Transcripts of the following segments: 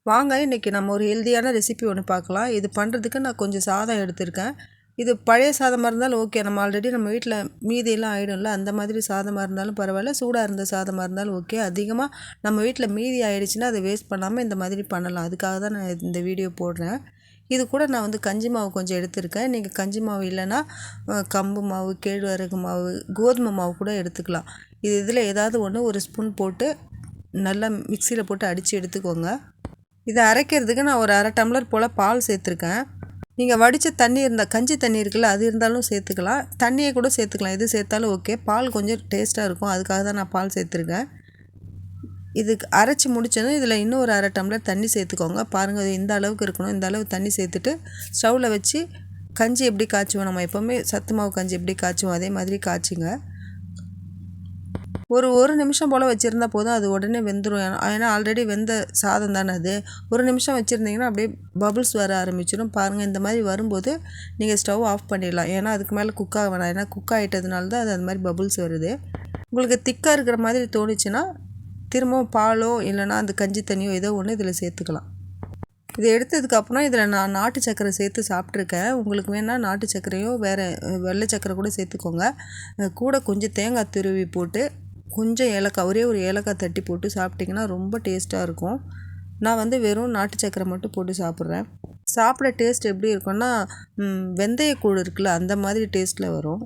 வாங்க இன்றைக்கி நம்ம ஒரு ஹெல்தியான ரெசிபி ஒன்று பார்க்கலாம். இது பண்ணுறதுக்கு நான் கொஞ்சம் சாதம் எடுத்திருக்கேன். இது பழைய சாதமாக இருந்தாலும் ஓகே, நம்ம ஆல்ரெடி நம்ம வீட்டில் மீதியெல்லாம் ஆகிடும்ல, அந்த மாதிரி சாதமாக இருந்தாலும் பரவாயில்ல, சூடாக இருந்த சாதமாக இருந்தாலும் ஓகே. அதிகமாக நம்ம வீட்டில் மீதி ஆகிடுச்சின்னா அதை வேஸ்ட் பண்ணாமல் இந்த மாதிரி பண்ணலாம். அதுக்காக தான் நான் இந்த வீடியோ போடுறேன். இது கூட நான் வந்து கஞ்சி மாவு கொஞ்சம் எடுத்திருக்கேன். நீங்கள் கஞ்சி மாவு இல்லைன்னா கம்பு மாவு, கேழ்வரகு மாவு, கோதுமை மாவு கூட எடுத்துக்கலாம். இதில் ஏதாவது ஒன்று ஒரு ஸ்பூன் போட்டு நல்லா மிக்சியில் போட்டு அடித்து எடுத்துக்கோங்க. இதை அரைக்கிறதுக்கு நான் ஒரு அரை டம்ளர் போல் பால் சேர்த்துருக்கேன். நீங்கள் வடித்த தண்ணி இருந்தால், கஞ்சி தண்ணி இருக்குல்ல, அது இருந்தாலும் சேர்த்துக்கலாம். தண்ணியை கூட சேர்த்துக்கலாம், எது சேர்த்தாலும் ஓகே. பால் கொஞ்சம் டேஸ்ட்டாக இருக்கும், அதுக்காக தான் நான் பால் சேர்த்துருக்கேன். இதுக்கு அரைச்சி முடிச்சதும் இதில் இன்னும் ஒரு அரை டம்ளர் தண்ணி சேர்த்துக்கோங்க. பாருங்கள், இந்த அளவுக்கு இருக்கணும். இந்த அளவு தண்ணி சேர்த்துட்டு ஸ்டவ்வில் வச்சு கஞ்சி எப்படி காய்ச்சுவோம், நம்ம எப்போவுமே சத்து மாவு கஞ்சி எப்படி காய்ச்சுவோம் அதே மாதிரி காய்ச்சிங்க. ஒரு நிமிஷம் போல் வச்சுருந்தா போதும், அது உடனே வெந்துடும். ஏன்னா ஆல்ரெடி வெந்த சாதம் தானே அது. ஒரு நிமிஷம் வச்சுருந்தீங்கன்னா அப்படியே பபுள்ஸ் வர ஆரம்பிச்சிடும். பாருங்கள், இந்த மாதிரி வரும்போது நீங்கள் ஸ்டவ் ஆஃப் பண்ணிடலாம். ஏன்னா அதுக்கு மேலே குக் ஆக வேணாம். ஏன்னா குக் ஆகிட்டதுனால தான் அது மாதிரி பபுள்ஸ் வருது. உங்களுக்கு திக்காக இருக்கிற மாதிரி தோணுச்சுன்னா திரும்பவும் பாலோ இல்லைனா அந்த கஞ்சி தண்ணியோ ஏதோ ஒன்று இதில் சேர்த்துக்கலாம். இதை எடுத்ததுக்கப்புறம் இதில் நான் நாட்டு சர்க்கரை சேர்த்து சாப்பிட்ருக்கேன். உங்களுக்கு வேணால் நாட்டு சர்க்கரையோ வேறு வெள்ளை சர்க்கரை கூட சேர்த்துக்கோங்க. கூட கொஞ்சம் தேங்காய் துருவி போட்டு கொஞ்சம் ஏலக்காய், ஒரே ஒரு ஏலக்காய் தட்டி போட்டு சாப்பிட்டிங்கன்னா ரொம்ப டேஸ்ட்டாக இருக்கும். நான் வந்து வெறும் நாட்டு சர்க்கரை மட்டும் போட்டு சாப்பிட்றேன். சாப்பிட டேஸ்ட் எப்படி இருக்குன்னா, வெந்தயக்கூழ் இருக்குல்ல, அந்த மாதிரி டேஸ்ட்டில் வரும்.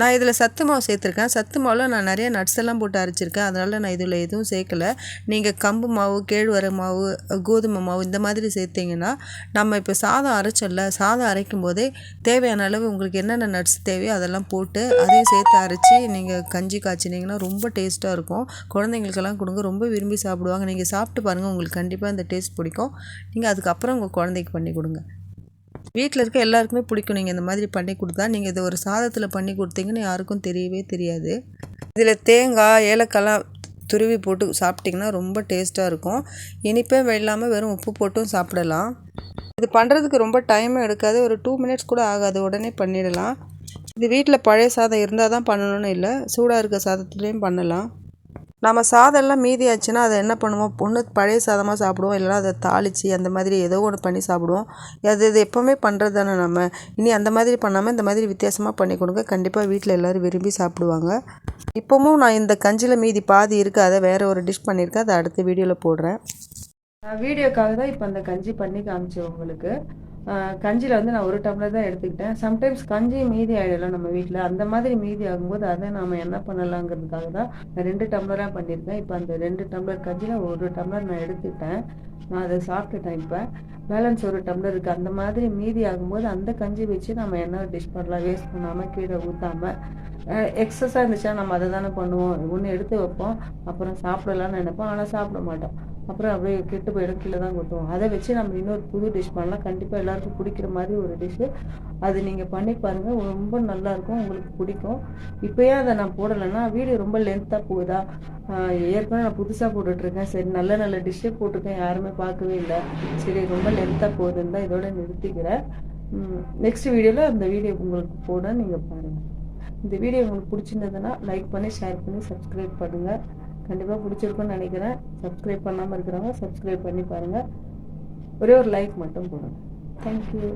நான் இதில் சத்து மாவு சேர்த்துருக்கேன். சத்து மாவில் நான் நிறைய நட்ஸ் எல்லாம் போட்டு அரைச்சிருக்கேன். அதனால் நான் இதில் எதுவும் சேர்க்கலை. நீங்கள் கம்பு மாவு, கேழ்வரகு மாவு, கோதுமை மாவு இந்த மாதிரி சேர்த்திங்கன்னா, நம்ம இப்போ சாதம் அரைச்சோம்ல, சாதம் அரைக்கும் போதே தேவையான அளவு உங்களுக்கு என்னென்ன நட்ஸ் தேவையோ அதெல்லாம் போட்டு அதையும் சேர்த்து அரைச்சி நீங்கள் கஞ்சி காய்ச்சினீங்கன்னா ரொம்ப டேஸ்ட்டாக இருக்கும். குழந்தைங்களுக்கெல்லாம் கொடுங்க, ரொம்ப விரும்பி சாப்பிடுவாங்க. நீங்கள் சாப்பிட்டு பாருங்கள், உங்களுக்கு கண்டிப்பாக இந்த டேஸ்ட் பிடிக்கும். நீங்கள் அதுக்கப்புறம் உங்கள் குழந்தைக்கு பண்ணி கொடுங்க. வீட்டில் இருக்க எல்லாருக்குமே பிடிக்கும். நீங்கள் இந்த மாதிரி பண்ணி கொடுத்தா, நீங்கள் இதை ஒரு சாதத்தில் பண்ணி கொடுத்தீங்கன்னு யாருக்கும் தெரியவே தெரியாது. இதில் தேங்காய், ஏலக்காய்லாம் துருவி போட்டு சாப்பிட்டிங்கன்னா ரொம்ப டேஸ்ட்டாக இருக்கும். இனிப்பே இல்லாமல் வெறும் உப்பு போட்டும் சாப்பிடலாம். இது பண்ணுறதுக்கு ரொம்ப டைமும் எடுக்காது, ஒரு 2 மினிட்ஸ் கூட ஆகாது, உடனே பண்ணிடலாம். இது வீட்டில் பழைய சாதம் இருந்தால் தான் பண்ணணும்னு இல்லை, சூடாக இருக்க சாதத்துலேயும் பண்ணலாம். நம்ம சாதம்லாம் மீதி ஆச்சுன்னா அதை என்ன பண்ணுவோம், ஒன்று பழைய சாதமாக சாப்பிடுவோம், இல்லைனா அதை தாளித்து அந்த மாதிரி ஏதோ ஒன்று பண்ணி சாப்பிடுவோம். இது எப்போவுமே பண்ணுறது தானே நம்ம. இனி அந்த மாதிரி பண்ணாமல் இந்த மாதிரி வித்தியாசமாக பண்ணி கொடுங்க, கண்டிப்பாக வீட்டில் எல்லோரும் விரும்பி சாப்பிடுவாங்க. இப்போவும் நான் இந்த கஞ்சியில் மீதி பாதி இருக்குது, அதை வேறு ஒரு டிஷ் பண்ணியிருக்கேன், அதை அடுத்த வீடியோவில் போடுறேன். வீடியோக்காக தான் இப்போ அந்த கஞ்சி பண்ணி காமிச்சேன் உங்களுக்கு. கஞ்சியில் வந்து நான் 1 டம்ளர் தான் எடுத்துக்கிட்டேன். சம்டைம்ஸ் கஞ்சி மீதி ஆகிடலாம் நம்ம வீட்டில். அந்த மாதிரி மீதி ஆகும்போது அதை நாம் என்ன பண்ணலாங்கிறதுக்காக தான் நான் 2 டம்ளராக பண்ணியிருக்கேன். இப்போ அந்த 2 டம்ளர் கஞ்சியில் 1 டம்ளர் நான் எடுத்துக்கிட்டேன். நான் அதை சாப்பிட்டுட்டேன். இப்போ பேலன்ஸ் 1 டம்ளர் இருக்குது. அந்த மாதிரி மீதி ஆகும்போது அந்த கஞ்சி வச்சு நம்ம என்ன டிஷ் பண்ணலாம், வேஸ்ட் பண்ணாமல் கீழே ஊற்றாமல். எக்ஸஸாக இருந்துச்சுன்னா நம்ம அதை தானே பண்ணுவோம். ஒன்று எடுத்து வைப்போம், அப்புறம் சாப்பிடலான்னு நினைப்போம், ஆனால் சாப்பிட மாட்டோம். அப்புறம் அப்படியே கெட்டு போயிடும், கீழே தான் கொட்டுவோம். அதை வச்சு நம்ம இன்னொரு புது டிஷ் பண்ணலாம். கண்டிப்பாக எல்லாருக்கும் பிடிக்கிற மாதிரி ஒரு டிஷ்ஷு. அது நீங்கள் பண்ணி பாருங்கள், ரொம்ப நல்லாயிருக்கும், உங்களுக்கு பிடிக்கும். இப்போயே அதை நான் போடலைன்னா வீடியோ ரொம்ப லென்த்தாக போகுதா, ஏற்கனவே நான் புதுசாக போட்டுட்ருக்கேன். சரி, நல்ல நல்ல டிஷ்ஷே போட்டிருக்கேன், யாருமே பார்க்கவே இல்லை, சரி ரொம்ப லென்த்தாக போகுதுன்னு தான் இதோட நிறுத்திக்கிறேன். நெக்ஸ்ட் வீடியோவில் அந்த வீடியோ உங்களுக்கு போட நீங்கள் பாருங்கள். இந்த வீடியோ உங்களுக்கு பிடிச்சிருந்ததுன்னா லைக் பண்ணி, ஷேர் பண்ணி, சப்ஸ்கிரைப் பண்ணுங்கள். கண்டிப்பாக பிடிச்சிருக்குன்னு நினைக்கிறேன். சப்ஸ்கிரைப் பண்ணாமல் இருக்கிறவங்க சப்ஸ்கிரைப் பண்ணி பாருங்கள். ஒரே ஒரு லைக் மட்டும் போடுங்க. தேங்க்யூ.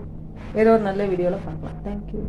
வேறு ஒரு நல்ல வீடியோவில் பார்க்கலாம். தேங்க்யூ.